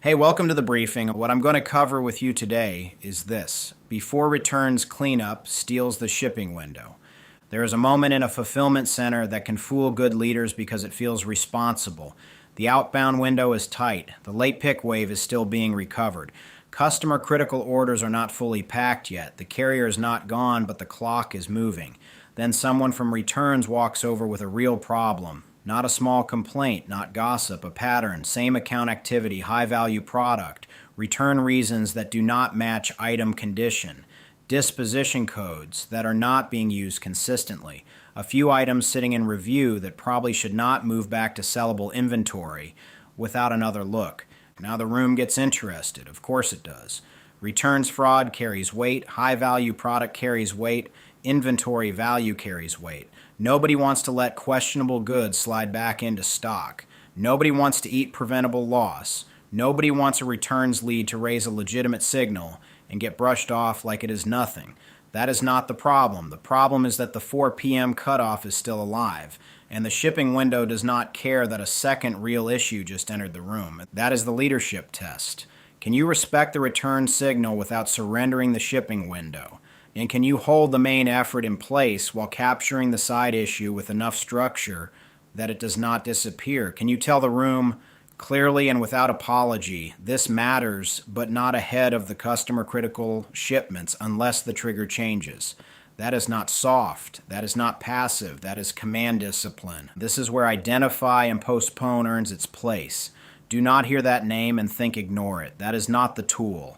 Hey, welcome to the briefing. What I'm going to cover with you today is this. Before returns cleanup steals the shipping window. There is a moment in a fulfillment center that can fool good leaders because it feels responsible. The outbound window is tight. The late pick wave is still being recovered. Customer critical orders are not fully packed yet. The carrier is not gone, but the clock is moving. Then someone from returns walks over with a real problem. Not a small complaint, not gossip, a pattern, same account activity, high-value product, return reasons that do not match item condition, disposition codes that are not being used consistently, a few items sitting in review that probably should not move back to sellable inventory without another look. Now the room gets interested. Of course it does. Returns fraud carries weight, high-value product carries weight, inventory value carries weight. Nobody wants to let questionable goods slide back into stock. Nobody wants to eat preventable loss. Nobody wants a returns lead to raise a legitimate signal and get brushed off like it is nothing. That is not the problem. The problem is that the 4 p.m. cutoff is still alive, and the shipping window does not care that a second real issue just entered the room. That is the leadership test. Can you respect the return signal without surrendering the shipping window? And can you hold the main effort in place while capturing the side issue with enough structure that it does not disappear? Can you tell the room clearly and without apology, this matters, but not ahead of the customer critical shipments unless the trigger changes? That is not soft. That is not passive. That is command discipline. This is where identify and postpone earns its place. Do not hear that name and think ignore it. That is not the tool.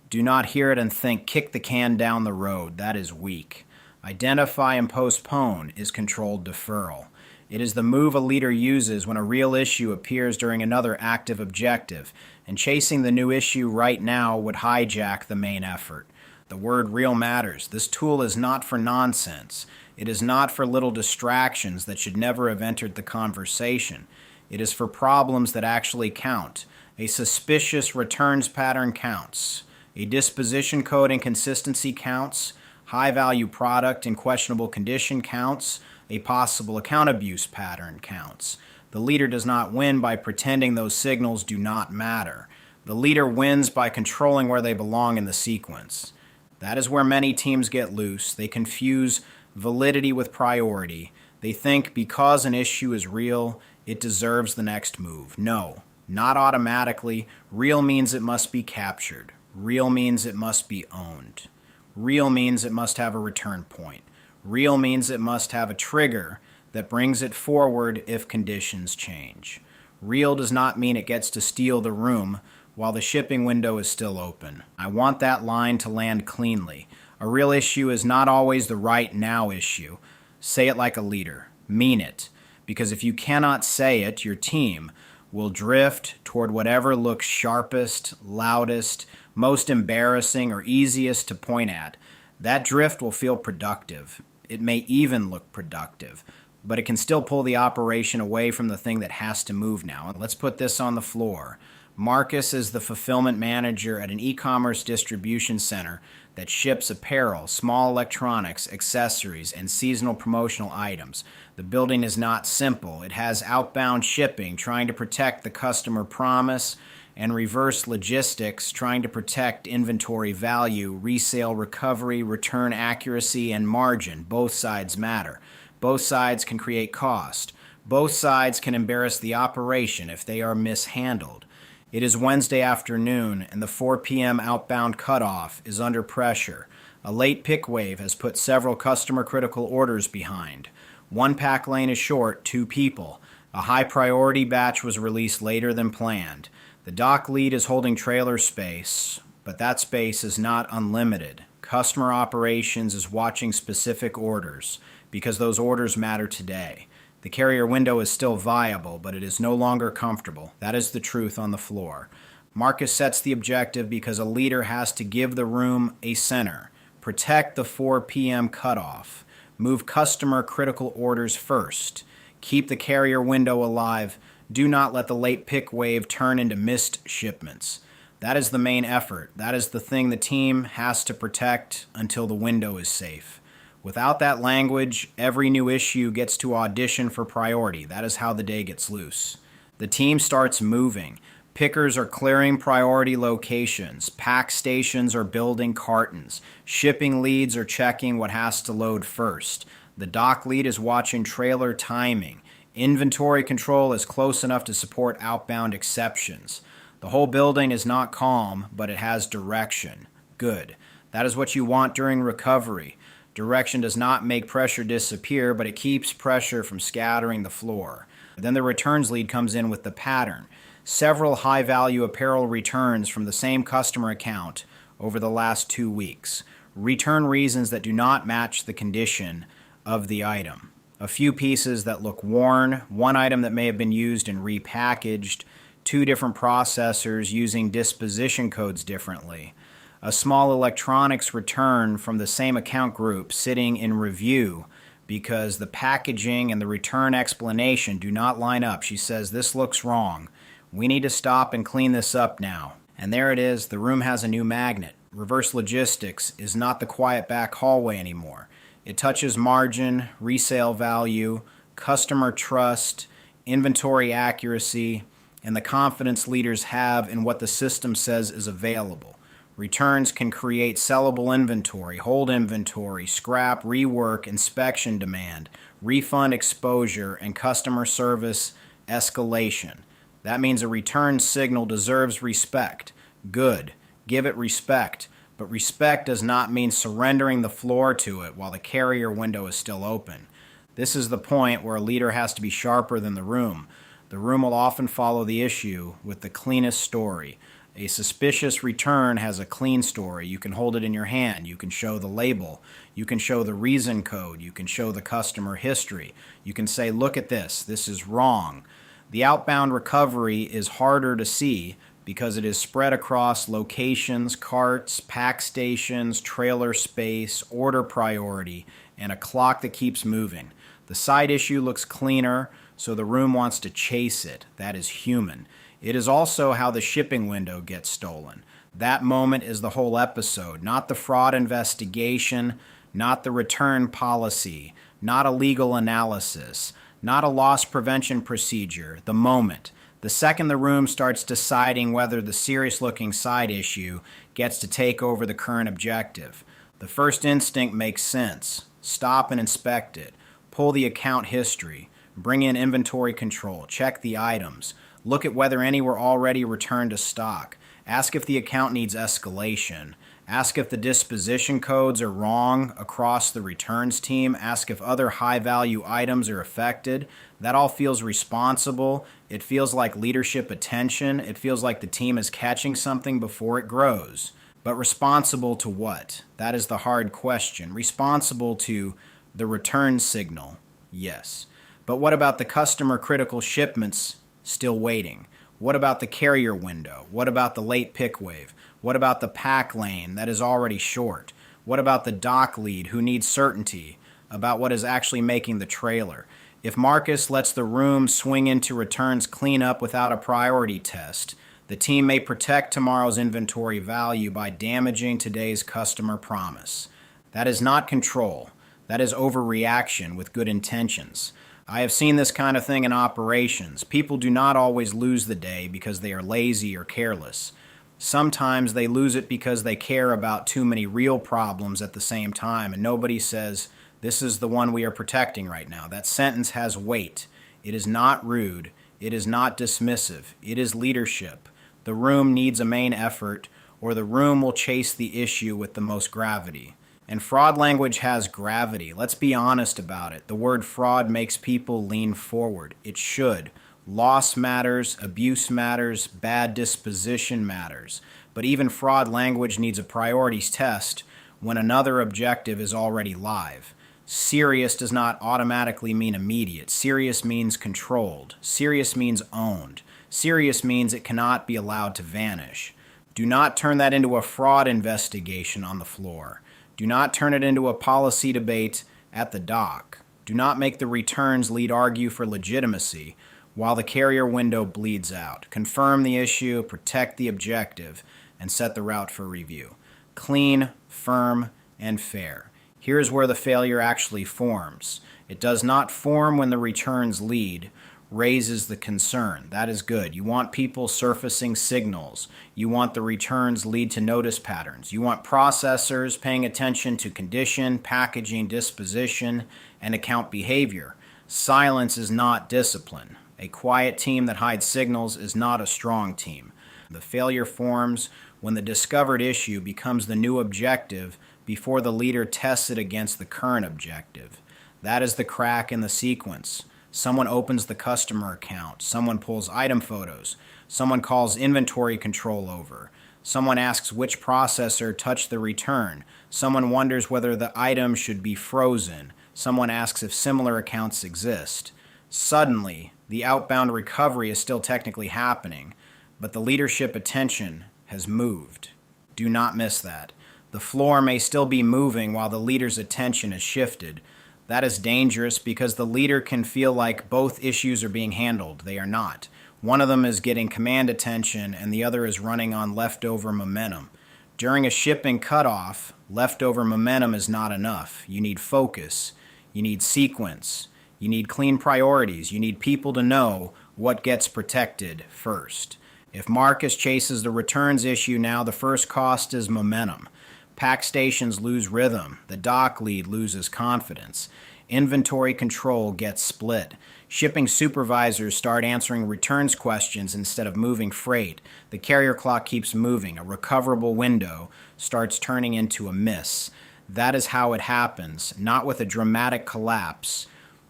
Do not hear it and think, kick the can down the road. That is weak. Identify and postpone is controlled deferral. It is the move a leader uses when a real issue appears during another active objective, and chasing the new issue right now would hijack the main effort. The word real matters. This tool is not for nonsense. It is not for little distractions that should never have entered the conversation. It is for problems that actually count. A suspicious returns pattern counts. A disposition code inconsistency counts. High-value product in questionable condition counts. A possible account abuse pattern counts. The leader does not win by pretending those signals do not matter. The leader wins by controlling where they belong in the sequence. That is where many teams get loose. They confuse validity with priority. They think because an issue is real, it deserves the next move. No, not automatically. Real means it must be captured. Real means it must be owned. Real means it must have a return point. Real means it must have a trigger that brings it forward if conditions change. Real does not mean it gets to steal the room while the shipping window is still open. I want that line to land cleanly. A real issue is not always the right now issue. Say it like a leader. Mean it. Because if you cannot say it, your team will drift toward whatever looks sharpest, loudest, most embarrassing, or easiest to point at. That drift will feel productive. It may even look productive, but it can still pull the operation away from the thing that has to move now. Let's put this on the floor. Marcus is the fulfillment manager at an e-commerce distribution center that ships apparel, small electronics, accessories, and seasonal promotional items. The building is not simple. It has outbound shipping trying to protect the customer promise and reverse logistics trying to protect inventory value, resale recovery, return accuracy, and margin. Both sides matter. Both sides can create cost. Both sides can embarrass the operation if they are mishandled. It is Wednesday afternoon, and the 4 p.m. outbound cutoff is under pressure. A late pick wave has put several customer-critical orders behind. One pack lane is short, 2 people. A high-priority batch was released later than planned. The dock lead is holding trailer space, but that space is not unlimited. Customer operations is watching specific orders because those orders matter today. The carrier window is still viable, but it is no longer comfortable. That is the truth on the floor. Marcus sets the objective because a leader has to give the room a center. Protect the 4 p.m. cutoff. Move customer critical orders first. Keep the carrier window alive. Do not let the late pick wave turn into missed shipments. That is the main effort. That is the thing the team has to protect until the window is safe. Without that language, every new issue gets to audition for priority. That is how the day gets loose. The team starts moving. Pickers are clearing priority locations. Pack stations are building cartons. Shipping leads are checking what has to load first. The dock lead is watching trailer timing. Inventory control is close enough to support outbound exceptions. The whole building is not calm, but it has direction. Good. That is what you want during recovery. Direction does not make pressure disappear, but it keeps pressure from scattering the floor. Then the returns lead comes in with the pattern. Several high-value apparel returns from the same customer account over the last 2 weeks. Return reasons that do not match the condition of the item. A few pieces that look worn, one item that may have been used and repackaged, 2 different processors using disposition codes differently. A small electronics return from the same account group sitting in review because the packaging and the return explanation do not line up. She says, "This looks wrong. We need to stop and clean this up now." And there it is. The room has a new magnet. Reverse logistics is not the quiet back hallway anymore. It touches margin, resale value, customer trust, inventory accuracy, and the confidence leaders have in what the system says is available. Returns can create sellable inventory, hold inventory, scrap, rework, inspection demand, refund exposure, and customer service escalation. That means a return signal deserves respect. Good. Give it respect. But respect does not mean surrendering the floor to it while the carrier window is still open. This is the point where a leader has to be sharper than the room. The room will often follow the issue with the cleanest story. A suspicious return has a clean story. You can hold it in your hand. You can show the label. You can show the reason code. You can show the customer history. You can say, "Look at this. This is wrong." The outbound recovery is harder to see because it is spread across locations, carts, pack stations, trailer space, order priority, and a clock that keeps moving. The side issue looks cleaner, so the room wants to chase it. That is human. It is also how the shipping window gets stolen. That moment is the whole episode, not the fraud investigation, not the return policy, not a legal analysis, not a loss prevention procedure, the moment. The second the room starts deciding whether the serious-looking side issue gets to take over the current objective. The first instinct makes sense. Stop and inspect it. Pull the account history. Bring in inventory control. Check the items. Look at whether any were already returned to stock. Ask if the account needs escalation. Ask if the disposition codes are wrong across the returns team. Ask if other high-value items are affected. That all feels responsible. It feels like leadership attention. It feels like the team is catching something before it grows. But responsible to what? That is the hard question. Responsible to the return signal, yes. But what about the customer-critical shipments still waiting? What about the carrier window? What about the late pick wave? What about the pack lane that is already short? What about the dock lead who needs certainty about what is actually making the trailer? If Marcus lets the room swing into returns cleanup without a priority test, the team may protect tomorrow's inventory value by damaging today's customer promise. That is not control. That is overreaction with good intentions. I have seen this kind of thing in operations. People do not always lose the day because they are lazy or careless. Sometimes they lose it because they care about too many real problems at the same time, and nobody says, "This is the one we are protecting right now." That sentence has weight. It is not rude. It is not dismissive. It is leadership. The room needs a main effort, or the room will chase the issue with the most gravity. And fraud language has gravity. Let's be honest about it. The word fraud makes people lean forward. It should. Loss matters, abuse matters, bad disposition matters. But even fraud language needs a priorities test when another objective is already live. Serious does not automatically mean immediate. Serious means controlled. Serious means owned. Serious means it cannot be allowed to vanish. Do not turn that into a fraud investigation on the floor. Do not turn it into a policy debate at the dock. Do not make the returns lead argue for legitimacy while the carrier window bleeds out. Confirm the issue, protect the objective, and set the route for review. Clean, firm, and fair. Here's where the failure actually forms. It does not form when the returns lead. raises the concern. That is good. You want people surfacing signals. You want the returns lead to notice patterns. You want processors paying attention to condition, packaging, disposition, and account behavior. Silence is not discipline. A quiet team that hides signals is not a strong team. The failure forms when the discovered issue becomes the new objective before the leader tests it against the current objective. That is the crack in the sequence. Someone opens the customer account. Someone pulls item photos. Someone calls inventory control over. Someone asks which processor touched the return. Someone wonders whether the item should be frozen. Someone asks if similar accounts exist. Suddenly, the outbound recovery is still technically happening, but the leadership attention has moved. Do not miss that. The floor may still be moving while the leader's attention is shifted. That is dangerous because the leader can feel like both issues are being handled. They are not. One of them is getting command attention and the other is running on leftover momentum. During a shipping cutoff, leftover momentum is not enough. You need focus. You need sequence. You need clean priorities. You need people to know what gets protected first. If Marcus chases the returns issue now, the first cost is momentum. Pack stations lose rhythm. The dock lead loses confidence. Inventory control gets split. Shipping supervisors start answering returns questions instead of moving freight. The carrier clock keeps moving. A recoverable window starts turning into a miss. That is how it happens, not with a dramatic collapse.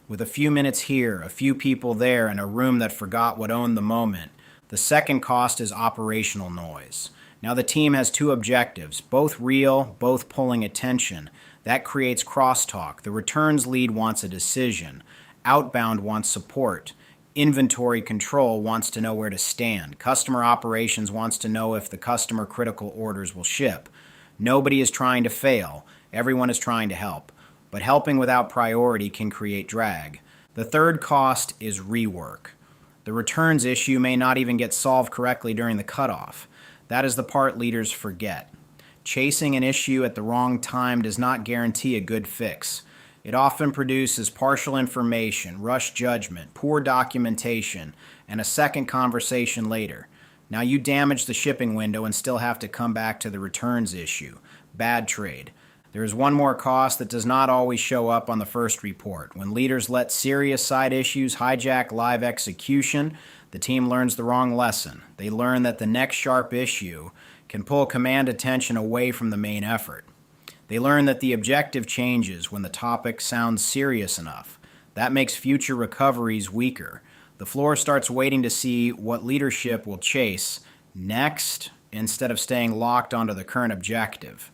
With a few minutes here, a few people there, and a room that forgot what owned the moment. The second cost is operational noise. Now the team has two objectives, both real, both pulling attention. That creates crosstalk. The returns lead wants a decision. Outbound wants support. Inventory control wants to know where to stand. Customer operations wants to know if the customer critical orders will ship. Nobody is trying to fail. Everyone is trying to help. But helping without priority can create drag. The third cost is rework. The returns issue may not even get solved correctly during the cutoff. That is the part leaders forget. Chasing an issue at the wrong time does not guarantee a good fix. It often produces partial information, rushed judgment, poor documentation, and a second conversation later. Now you damage the shipping window and still have to come back to the returns issue. Bad trade. There is one more cost that does not always show up on the first report. When leaders let serious side issues hijack live execution, the team learns the wrong lesson. They learn that the next sharp issue can pull command attention away from the main effort. They learn that the objective changes when the topic sounds serious enough. That makes future recoveries weaker. The floor starts waiting to see what leadership will chase next instead of staying locked onto the current objective.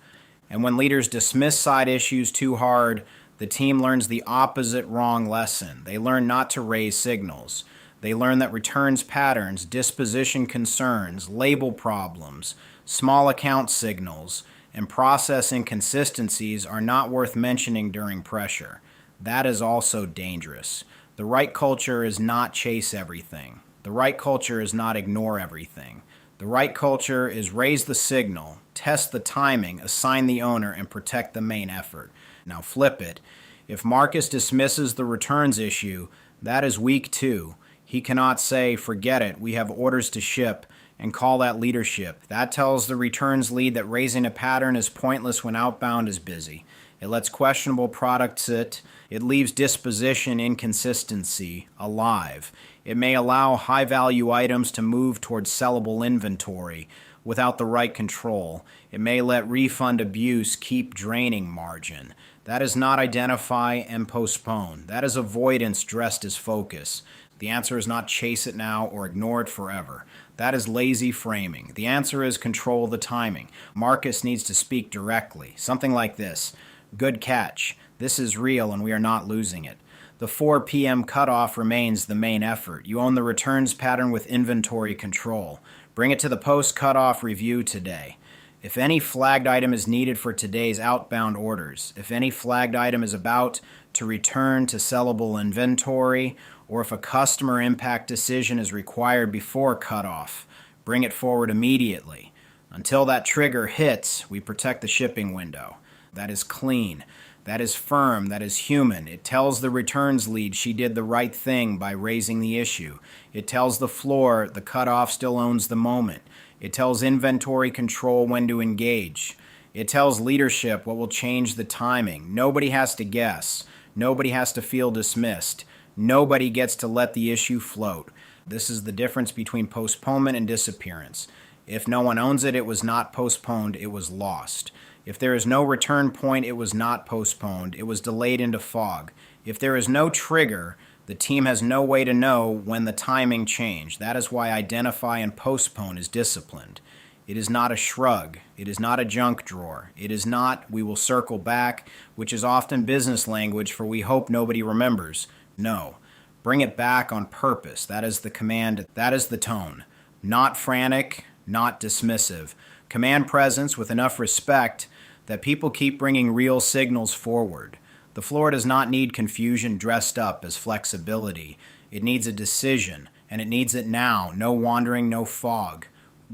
And when leaders dismiss side issues too hard, the team learns the opposite wrong lesson. They learn not to raise signals. They learn that returns patterns, disposition concerns, label problems, small account signals, and process inconsistencies are not worth mentioning during pressure. That is also dangerous. The right culture is not chase everything. The right culture is not ignore everything. The right culture is raise the signal, test the timing, assign the owner, and protect the main effort. Now flip it. If Marcus dismisses the returns issue, that is weak too. He cannot say, forget it, we have orders to ship, and call that leadership. That tells the returns lead that raising a pattern is pointless when outbound is busy. It lets questionable product sit. It leaves disposition inconsistency alive. It may allow high-value items to move towards sellable inventory without the right control. It may let refund abuse keep draining margin. That is not identify and postpone. That is avoidance dressed as focus. The answer is not chase it now or ignore it forever. That is lazy framing. The answer is control the timing. Marcus needs to speak directly. Something like this. Good catch. This is real and we are not losing it. The 4 p.m. cutoff remains the main effort. You own the returns pattern with inventory control. Bring it to the post-cutoff review today. If any flagged item is needed for today's outbound orders, if any flagged item is about to return to sellable inventory, or if a customer impact decision is required before cutoff, bring it forward immediately. Until that trigger hits, we protect the shipping window. That is clean. That is firm, that is human. It tells the returns lead she did the right thing by raising the issue. It tells the floor the cutoff still owns the moment. It tells inventory control when to engage. It tells leadership what will change the timing. Nobody has to guess. Nobody has to feel dismissed. Nobody gets to let the issue float. This is the difference between postponement and disappearance. If no one owns it, it was not postponed, it was lost. If there is no return point, it was not postponed, it was delayed into fog. If there is no trigger, the team has no way to know when the timing changed. That is why identify and postpone is disciplined. It is not a shrug. It is not a junk drawer. It is not, we will circle back, which is often business language for we hope nobody remembers. No. Bring it back on purpose. That is the command. That is the tone. Not frantic, not dismissive. Command presence with enough respect that people keep bringing real signals forward. The floor does not need confusion dressed up as flexibility. It needs a decision, and it needs it now. No wandering, no fog.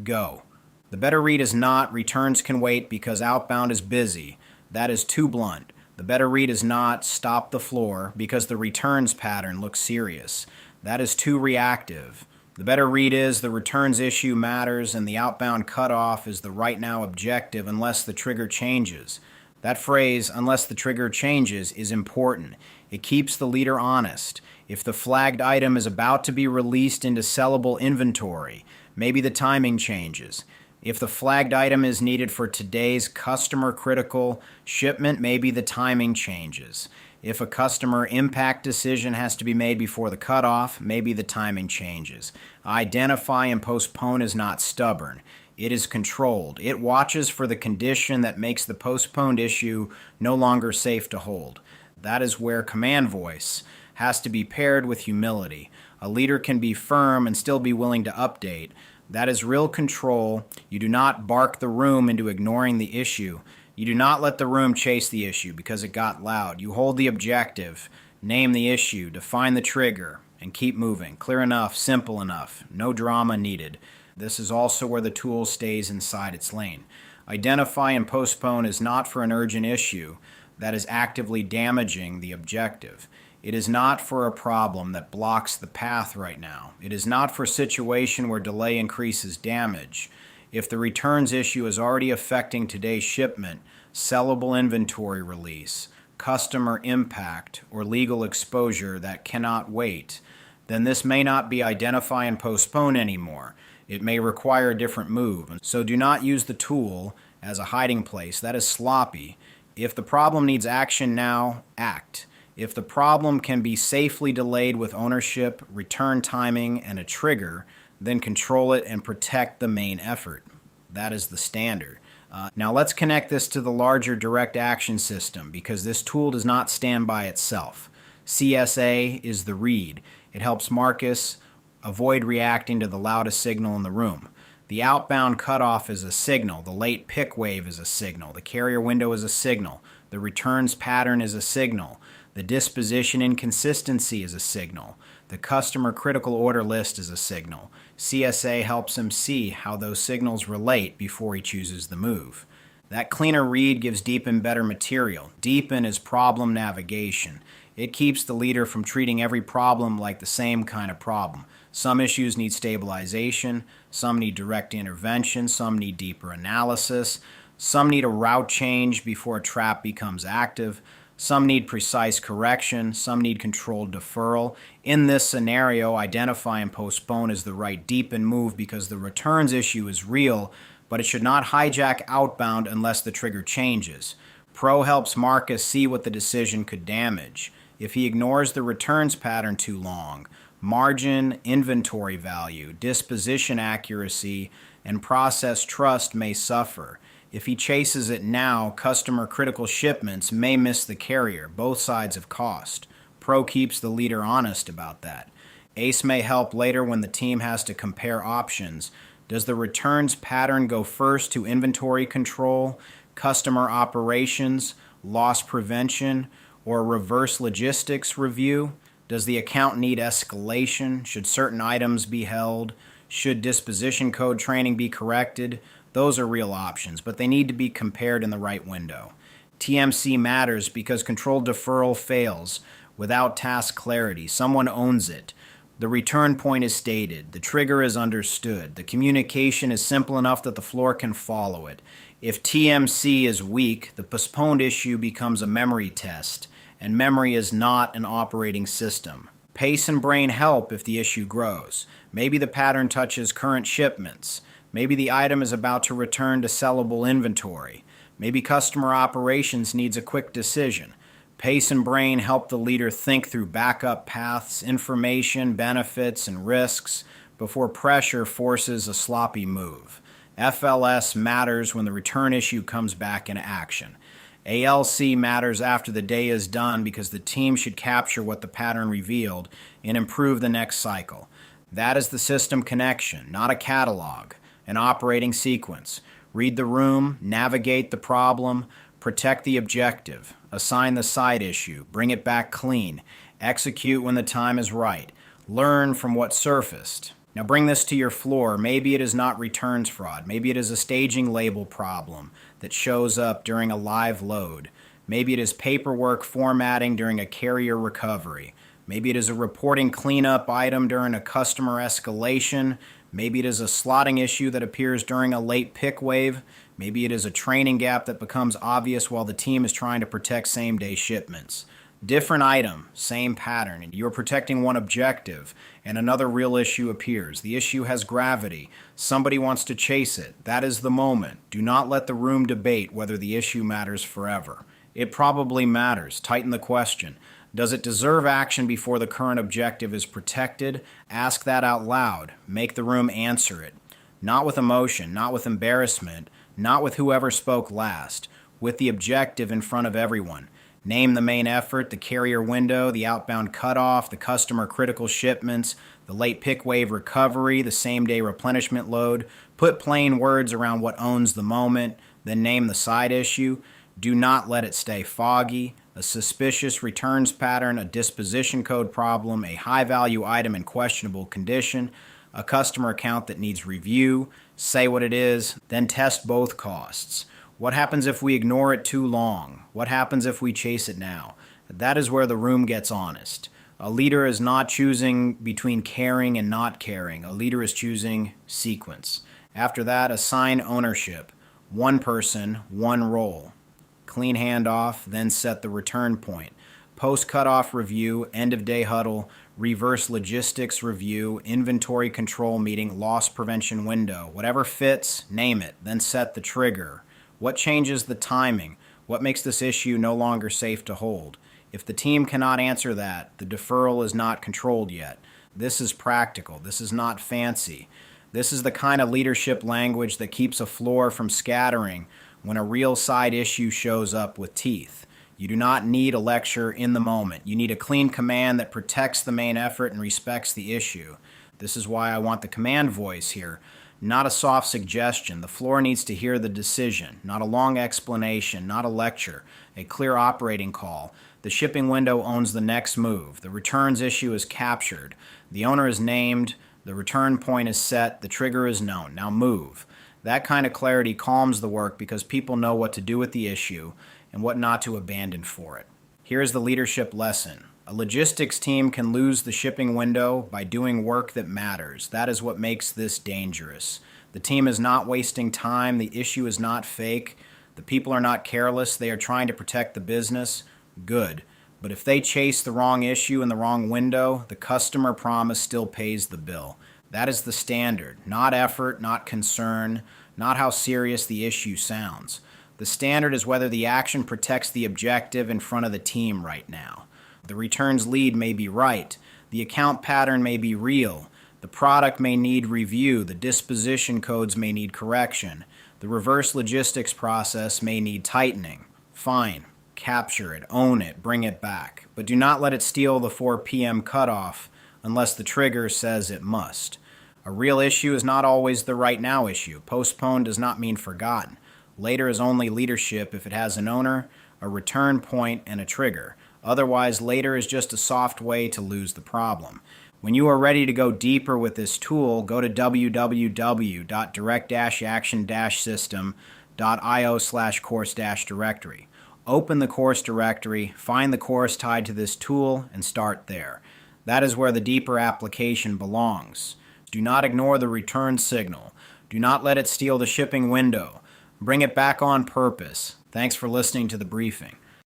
Go. The better read is not, returns can wait because outbound is busy. That is too blunt. The better read is not, stop the floor because the returns pattern looks serious. That is too reactive. The better read is, the returns issue matters and the outbound cutoff is the right now objective unless the trigger changes. That phrase, unless the trigger changes, is important. It keeps the leader honest. If the flagged item is about to be released into sellable inventory, maybe the timing changes. If the flagged item is needed for today's customer-critical shipment, maybe the timing changes. If a customer impact decision has to be made before the cutoff, maybe the timing changes. Identify and postpone is not stubborn. It is controlled. It watches for the condition that makes the postponed issue no longer safe to hold. That is where command voice has to be paired with humility. A leader can be firm and still be willing to update. That is real control. You do not bark the room into ignoring the issue. You do not let the room chase the issue because it got loud. You hold the objective, name the issue, define the trigger, and keep moving. Clear enough, simple enough, no drama needed. This is also where the tool stays inside its lane. Identify and postpone is not for an urgent issue that is actively damaging the objective. It is not for a problem that blocks the path right now. It is not for a situation where delay increases damage. If the returns issue is already affecting today's shipment, sellable inventory release, customer impact, or legal exposure that cannot wait, then this may not be identify and postpone anymore. It may require a different move. So do not use the tool as a hiding place. That is sloppy. If the problem needs action now, act. If the problem can be safely delayed with ownership, return timing, and a trigger, then control it and protect the main effort. That is the standard. Now let's connect this to the larger direct action system because this tool does not stand by itself. CSA is the read. It helps Marcus avoid reacting to the loudest signal in the room. The outbound cutoff is a signal. The late pick wave is a signal. The carrier window is a signal. The returns pattern is a signal. The disposition inconsistency is a signal. The customer critical order list is a signal. CSA helps him see how those signals relate before he chooses the move. That cleaner read gives Deepen better material. Deepen is problem navigation. It keeps the leader from treating every problem like the same kind of problem. Some issues need stabilization, some need direct intervention, some need deeper analysis, some need a route change before a trap becomes active. Some need precise correction, some need controlled deferral. In this scenario, identify and postpone is the right deepen move because the returns issue is real, but it should not hijack outbound unless the trigger changes. Pro helps Marcus see what the decision could damage. If he ignores the returns pattern too long, margin, inventory value, disposition accuracy, and process trust may suffer. If he chases it now, customer critical shipments may miss the carrier, both sides of cost. Pro keeps the leader honest about that. Ace may help later when the team has to compare options. Does the returns pattern go first to inventory control, customer operations, loss prevention, or reverse logistics review? Does the account need escalation? Should certain items be held? Should disposition code training be corrected? Those are real options, but they need to be compared in the right window. TMC matters because controlled deferral fails without task clarity. Someone owns it. The return point is stated. The trigger is understood. The communication is simple enough that the floor can follow it. If TMC is weak, the postponed issue becomes a memory test, and memory is not an operating system. Pace and brain help if the issue grows. Maybe the pattern touches current shipments. Maybe the item is about to return to sellable inventory. Maybe customer operations needs a quick decision. Pace and brain help the leader think through backup paths, information, benefits, and risks before pressure forces a sloppy move. FLS matters when the return issue comes back into action. ALC matters after the day is done because the team should capture what the pattern revealed and improve the next cycle. That is the system connection, not a catalog, an operating sequence. Read the room, navigate the problem, protect the objective, assign the side issue, bring it back clean, execute when the time is right, learn from what surfaced. Now bring this to your floor. Maybe it is not returns fraud. Maybe it is a staging label problem that shows up during a live load. Maybe it is paperwork formatting during a carrier recovery. Maybe it is a reporting cleanup item during a customer escalation. Maybe it is a slotting issue that appears during a late pick wave. Maybe it is a training gap that becomes obvious while the team is trying to protect same-day shipments. Different item, same pattern, and you're protecting one objective, and another real issue appears. The issue has gravity. Somebody wants to chase it. That is the moment. Do not let the room debate whether the issue matters forever. It probably matters. Tighten the question. Does it deserve action before the current objective is protected? Ask that out loud. Make the room answer it. Not with emotion, not with embarrassment, not with whoever spoke last, with the objective in front of everyone. Name the main effort, the carrier window, the outbound cutoff, the customer critical shipments, the late pick wave recovery, the same-day replenishment load. Put plain words around what owns the moment, then name the side issue. Do not let it stay foggy. A suspicious returns pattern, a disposition code problem, a high-value item in questionable condition, a customer account that needs review. Say what it is, then test both costs. What happens if we ignore it too long? What happens if we chase it now? That is where the room gets honest. A leader is not choosing between caring and not caring. A leader is choosing sequence. After that, assign ownership. One person, one role. Clean handoff, then set the return point. Post-cutoff review, end-of-day huddle, reverse logistics review, inventory control meeting, loss prevention window. Whatever fits, name it, then set the trigger. What changes the timing? What makes this issue no longer safe to hold? If the team cannot answer that, the deferral is not controlled yet. This is practical. This is not fancy. This is the kind of leadership language that keeps a floor from scattering when a real side issue shows up with teeth. You do not need a lecture in the moment. You need a clean command that protects the main effort and respects the issue. This is why I want the command voice here, not a soft suggestion. The floor needs to hear the decision, not a long explanation, not a lecture, a clear operating call. The shipping window owns the next move. The returns issue is captured. The owner is named. The return point is set. The trigger is known. Now move. That kind of clarity calms the work because people know what to do with the issue and what not to abandon for it. Here's the leadership lesson. A logistics team can lose the shipping window by doing work that matters. That is what makes this dangerous. The team is not wasting time. The issue is not fake. The people are not careless. They are trying to protect the business. Good. But if they chase the wrong issue in the wrong window, the customer promise still pays the bill. That is the standard, not effort, not concern, not how serious the issue sounds. The standard is whether the action protects the objective in front of the team right now. The returns lead may be right. The account pattern may be real. The product may need review. The disposition codes may need correction. The reverse logistics process may need tightening. Fine. Capture it, own it, bring it back. But do not let it steal the 4 p.m. cutoff unless the trigger says it must. A real issue is not always the right now issue. Postpone does not mean forgotten. Later is only leadership if it has an owner, a return point, and a trigger. Otherwise, later is just a soft way to lose the problem. When you are ready to go deeper with this tool, go to www.direct-action-system.io/course-directory. open the course directory, find the course tied to this tool, and start there. That is where the deeper application belongs. Do not ignore the return signal. Do not let it steal the shipping window. Bring it back on purpose. Thanks for listening to the briefing.